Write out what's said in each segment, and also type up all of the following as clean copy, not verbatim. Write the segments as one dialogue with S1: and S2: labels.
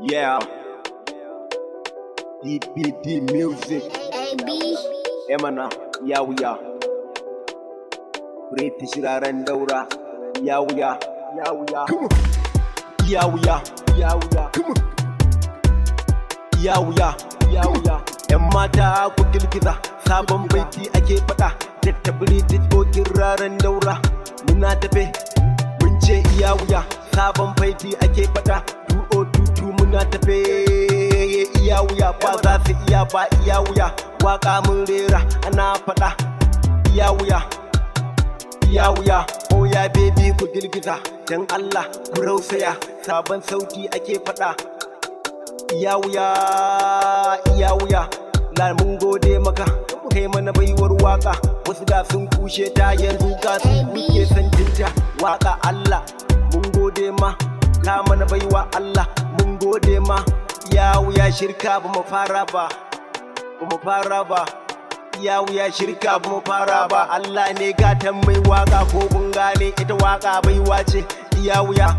S1: Yeah. DBD music.
S2: AB.
S1: Emana, yawiya. British Raren Daura. Yawiya. Yawiya. Come on. Yawiya. Yawiya. Come on. Yawiya. Yawiya. Yan mata ku girgiza, sabon baiti ake faɗa. Datta British bokin Raren Daura. Muna tafe, mun ce yawiya. Sabon baiti ake faɗa. 2022 muna tafe. Iya wuya ba za su iya ba, iya wuya waka mun rera ana faɗa. Iya wuya, iya wuya, oh ya baby ku girgiza dan Allah ku rausaya, sabon sauti ake faɗa. Iya wuya, iya wuya, la mun gode maka kai mana baiwar waka, wasu da sun kushe ta yanzu ka sun kuke santinta. Waka Allah mun gode ma, ka mana baiwa Allah mun gode ma. Ya wuya shirka ba mu fara ba, ba mu fara ba. Ya wuya shirka ba mu fara ba. Allah ne gatan mai waka ko kun gane ita waka baiwa ce. Ya wuya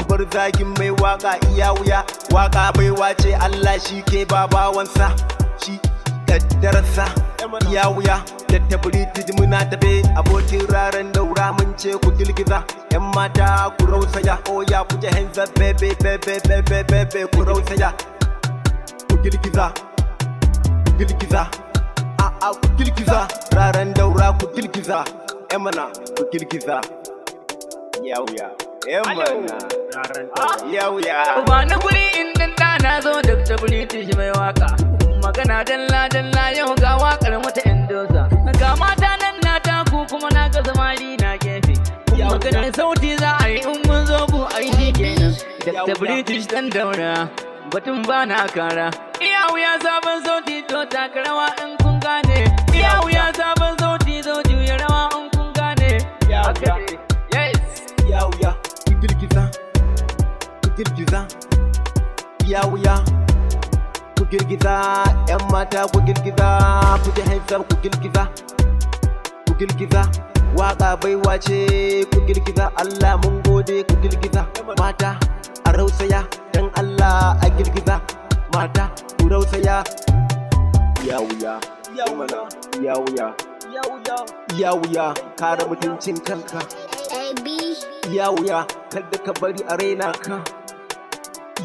S1: bar zagin mai waka. Ya wuya waka baiwa ce. Allah shi ke babawansa, shi kaddarsa. Ya wuya Datta British muna tafe, abokin Raren Daura mun ce ku girgiza. Yan mata ku rausaya, oh ya put your hands up baby baby baby baby ku rausaya. Ku girgiza, ku girgiza, ku girgiza. Raren Daura ku girgiza, emana ku girgiza. Yawuya, emana yawuya.
S3: Ba na guri inda na zo Datta British mai waka. Magana dalla yau ga wakar wata endoza. Ga mata nan na taku kuma na ga samari na gefe. Maganar sauti za a yi in mun zo bu a yi shi kenan. Datta British dan Daura batun ba na kara. Iya wuya sabon sauti to taka rawa in kun gane. Iya wuya sabon sauti zo juya rawa in kun gane. Yes.
S1: Iya wuya ku girgiza, ku girgiza. Iya wuya ku girgiza, yan mata ku girgiza, ku ji haifar ku girgiza, ku girgiza. Waka baiwa ce ku girgiza, Allah mun gode ku girgiza. Mata a rausaya dan Allah a girgiza, mata ku rausaya. Yawuya, yawuya, yawuya, yawuya, kare mutuncin kanka.
S2: AB.
S1: Yawuya, kada ka bari a raina ka.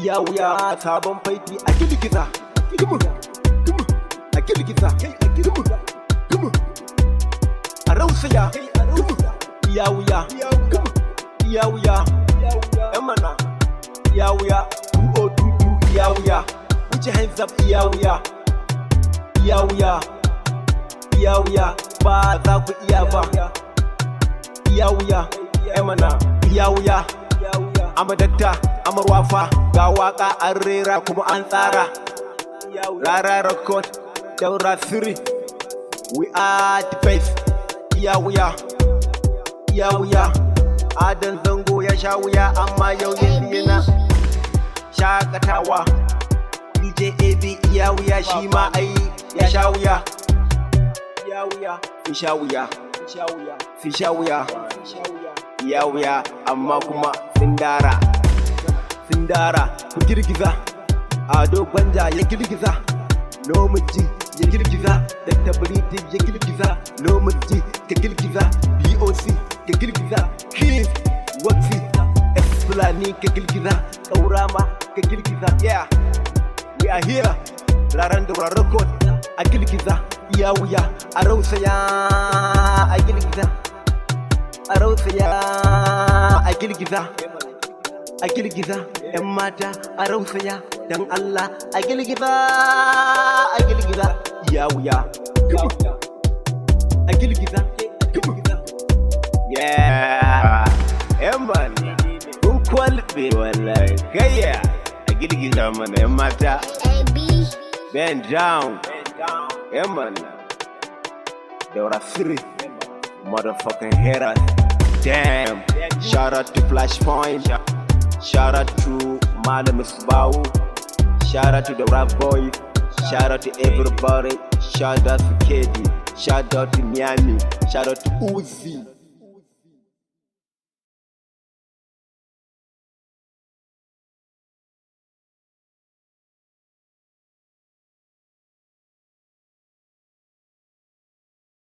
S1: Yawuya, sabon faiti a girgiza. A girgiza, a rausaya. Yawuya, yawuya, emana, yawuya, 2022 yawuya, put your hands up, yawuya, yawuya, yawuya, ba za ku iya ba. Yawuya, emana, yawuya, amadatta, amarwafa, ga waka an rera kuma an tsara. Rara record, Daura Siri, we are the best. Yawuya, yawuya, Adan Zango ya sha wuya amma yau yana shakatawa. DJ AB yawuya shi ma ai ya sha wuya. Yawuya, fi sha wuya, fi sha wuya. Yawuya amma kuma sun dara, ku girgiza. Ado Gwanja ya girgiza, Nomiji ya girgiza, Datta British ya girgiza, Nomiji ka girgiza, BOC ka girgiza, King Waxy Fulani ka girgiza, Daurama ka girgiza. Yeah, we are here. Raren Daura record a girgiza. Yawuya a rausaya a girgiza, a rausaya a girgiza. A girgiza, ‘yan mata a rausaya don Allah a girgiza, a girgiza. Yawuya, a girgiza, yeah, ‘yan mata, kun kwalbe wallahi, kayya a girgiza mana ‘yan mata.
S2: AB.
S1: Bend down, ‘yan mata. Daura Siri, motherfucking haters, damn. Shout out to Flashpoint. Shout out to Malam Misbahu. Shout out to the rap boys. Shout out to everybody. Shout out to KD. Shout out to Miami. Shout out to Uzi.